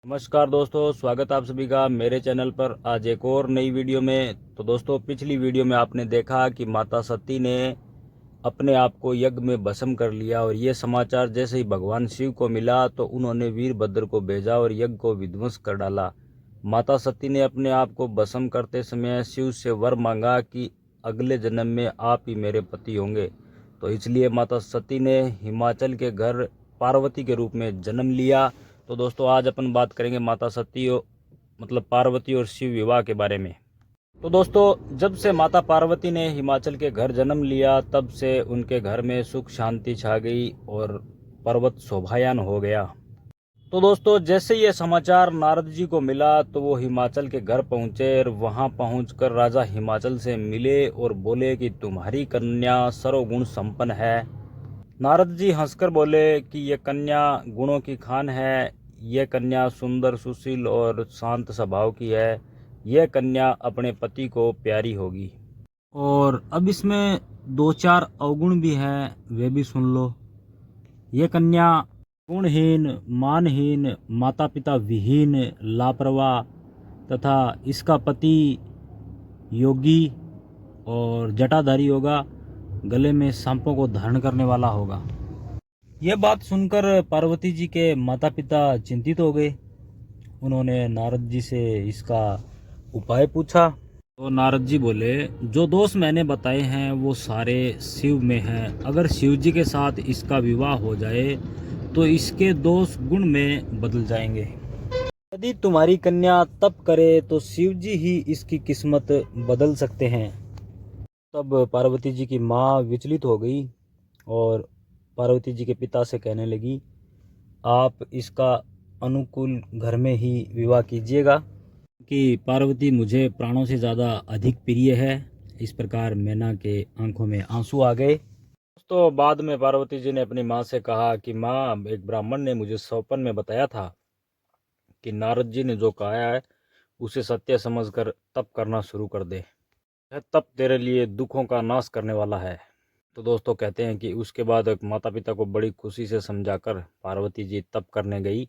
नमस्कार दोस्तों, स्वागत आप सभी का मेरे चैनल पर आज एक और नई वीडियो में। तो दोस्तों, पिछली वीडियो में आपने देखा कि माता सती ने अपने आप को यज्ञ में भस्म कर लिया और ये समाचार जैसे ही भगवान शिव को मिला तो उन्होंने वीरभद्र को भेजा और यज्ञ को विध्वंस कर डाला। माता सती ने अपने आप को भस्म करते समय शिव से वर मांगा कि अगले जन्म में आप ही मेरे पति होंगे। तो इसलिए माता सती ने हिमाचल के घर पार्वती के रूप में जन्म लिया। तो दोस्तों, आज अपन बात करेंगे माता सती मतलब पार्वती और शिव विवाह के बारे में। तो दोस्तों, जब से माता पार्वती ने हिमाचल के घर जन्म लिया तब से उनके घर में सुख शांति छा गई और पर्वत शोभायान हो गया। तो दोस्तों, जैसे ये समाचार नारद जी को मिला तो वो हिमाचल के घर पहुंचे और वहां पहुंचकर राजा हिमाचल से मिले और बोले कि तुम्हारी कन्या सर्वगुण संपन्न है। नारद जी हंसकर बोले कि ये कन्या गुणों की खान है, ये कन्या सुंदर सुशील और शांत स्वभाव की है, यह कन्या अपने पति को प्यारी होगी। और अब इसमें दो चार अवगुण भी हैं, वे भी सुन लो। ये कन्या गुणहीन, मानहीन, माता पिता विहीन, लापरवाह तथा इसका पति योगी और जटाधारी होगा, गले में सांपों को धारण करने वाला होगा। यह बात सुनकर पार्वती जी के माता पिता चिंतित हो गए। उन्होंने नारद जी से इसका उपाय पूछा तो नारद जी बोले, जो दोष मैंने बताए हैं वो सारे शिव में हैं। अगर शिव जी के साथ इसका विवाह हो जाए तो इसके दोष गुण में बदल जाएंगे। यदि तुम्हारी कन्या तप करे तो शिव जी ही इसकी किस्मत बदल सकते हैं। तब पार्वती जी की माँ विचलित हो गई और पार्वती जी के पिता से कहने लगी, आप इसका अनुकूल घर में ही विवाह कीजिएगा कि पार्वती मुझे प्राणों से ज़्यादा अधिक प्रिय है। इस प्रकार मैना के आंखों में आंसू आ गए। तो बाद में पार्वती जी ने अपनी माँ से कहा कि माँ, एक ब्राह्मण ने मुझे स्वप्न में बताया था कि नारद जी ने जो कहा है उसे सत्य समझकर तप करना शुरू कर दे। यह तप तेरे लिए दुखों का नाश करने वाला है। तो दोस्तों, कहते हैं कि उसके बाद माता पिता को बड़ी खुशी से समझाकर पार्वती जी तप करने गई।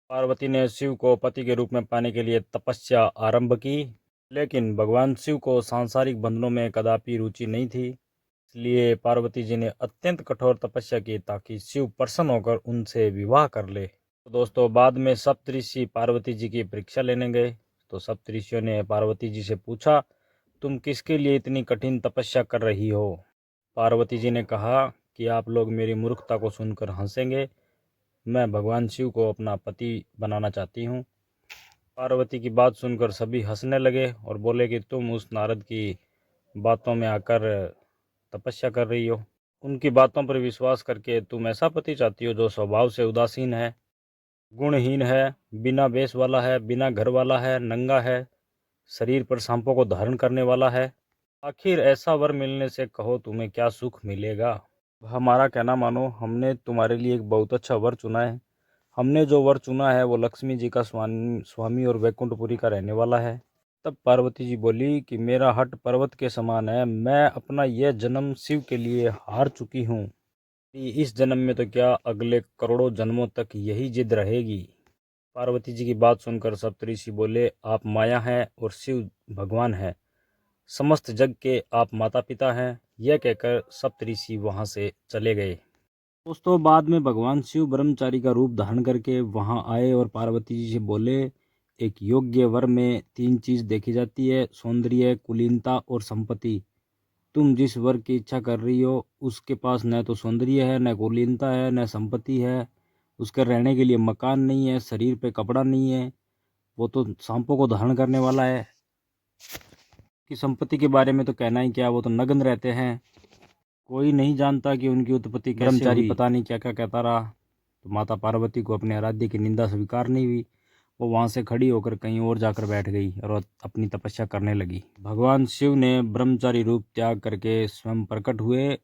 पार्वती ने शिव को पति के रूप में पाने के लिए तपस्या आरंभ की, लेकिन भगवान शिव को सांसारिक बंधनों में कदापि रुचि नहीं थी। इसलिए पार्वती जी ने अत्यंत कठोर तपस्या की ताकि शिव प्रसन्न होकर उनसे विवाह कर ले। तो दोस्तों, बाद में सप्तऋषि पार्वती जी की परीक्षा लेने गए। तो सप्तऋषियों ने पार्वती जी से पूछा, तुम किसके लिए इतनी कठिन तपस्या कर रही हो? पार्वती जी ने कहा कि आप लोग मेरी मूर्खता को सुनकर हंसेंगे, मैं भगवान शिव को अपना पति बनाना चाहती हूँ। पार्वती की बात सुनकर सभी हंसने लगे और बोले कि तुम उस नारद की बातों में आकर तपस्या कर रही हो। उनकी बातों पर विश्वास करके तुम ऐसा पति चाहती हो जो स्वभाव से उदासीन है, गुणहीन है, बिना बेस वाला है, बिना घर वाला है, नंगा है, शरीर पर सांपों को धारण करने वाला है। आखिर ऐसा वर मिलने से कहो तुम्हें क्या सुख मिलेगा? हमारा कहना मानो, हमने तुम्हारे लिए एक बहुत अच्छा वर चुना है। हमने जो वर चुना है वो लक्ष्मी जी का स्वामी और वैकुंठपुरी का रहने वाला है। तब पार्वती जी बोली कि मेरा हट पर्वत के समान है, मैं अपना यह जन्म शिव के लिए हार चुकी हूँ। इस जन्म में तो क्या, अगले करोड़ों जन्मों तक यही जिद रहेगी। पार्वती जी की बात सुनकर सप्तऋषि बोले, आप माया हैं और शिव भगवान है, समस्त जग के आप माता पिता हैं। यह कहकर सप्तऋषि वहां से चले गए। दोस्तों, बाद में भगवान शिव ब्रह्मचारी का रूप धारण करके वहां आए और पार्वती जी से बोले, एक योग्य वर में तीन चीज देखी जाती है, सौंदर्य, कुलीनता और संपत्ति। तुम जिस वर की इच्छा कर रही हो उसके पास न तो सौंदर्य है, न कुलीनता है, न संपत्ति है, उसके रहने के लिए मकान नहीं है, शरीर पे कपड़ा नहीं है, वो तो सांपों को धारण करने वाला है। कि संपत्ति के बारे में तो कहना ही क्या, वो तो नग्न रहते हैं। कोई नहीं जानता कि उनकी उत्पत्ति कैसे ब्रह्मचारी हुई। पता नहीं क्या क्या कहता रहा। तो माता पार्वती को अपने आराध्य की निंदा स्वीकार नहीं हुई। वो वहां से खड़ी होकर कहीं और जाकर बैठ गई और अपनी तपस्या करने लगी। भगवान शिव ने ब्रह्मचारी रूप त्याग करके स्वयं प्रकट हुए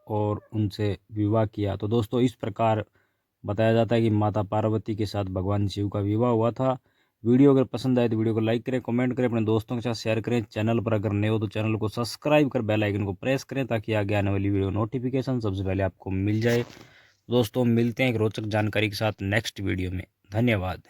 और उनसे विवाह किया। तो दोस्तों, इस प्रकार बताया जाता है कि माता पार्वती के साथ भगवान शिव का विवाह हुआ था। वीडियो अगर पसंद आए तो वीडियो को लाइक करें, कमेंट करें, अपने दोस्तों के साथ शेयर करें। चैनल पर अगर नए हो तो चैनल को सब्सक्राइब कर बेल आइकन को प्रेस करें ताकि आगे आने वाली वीडियो नोटिफिकेशन सबसे पहले आपको मिल जाए। दोस्तों, मिलते हैं एक रोचक जानकारी के साथ नेक्स्ट वीडियो में। धन्यवाद।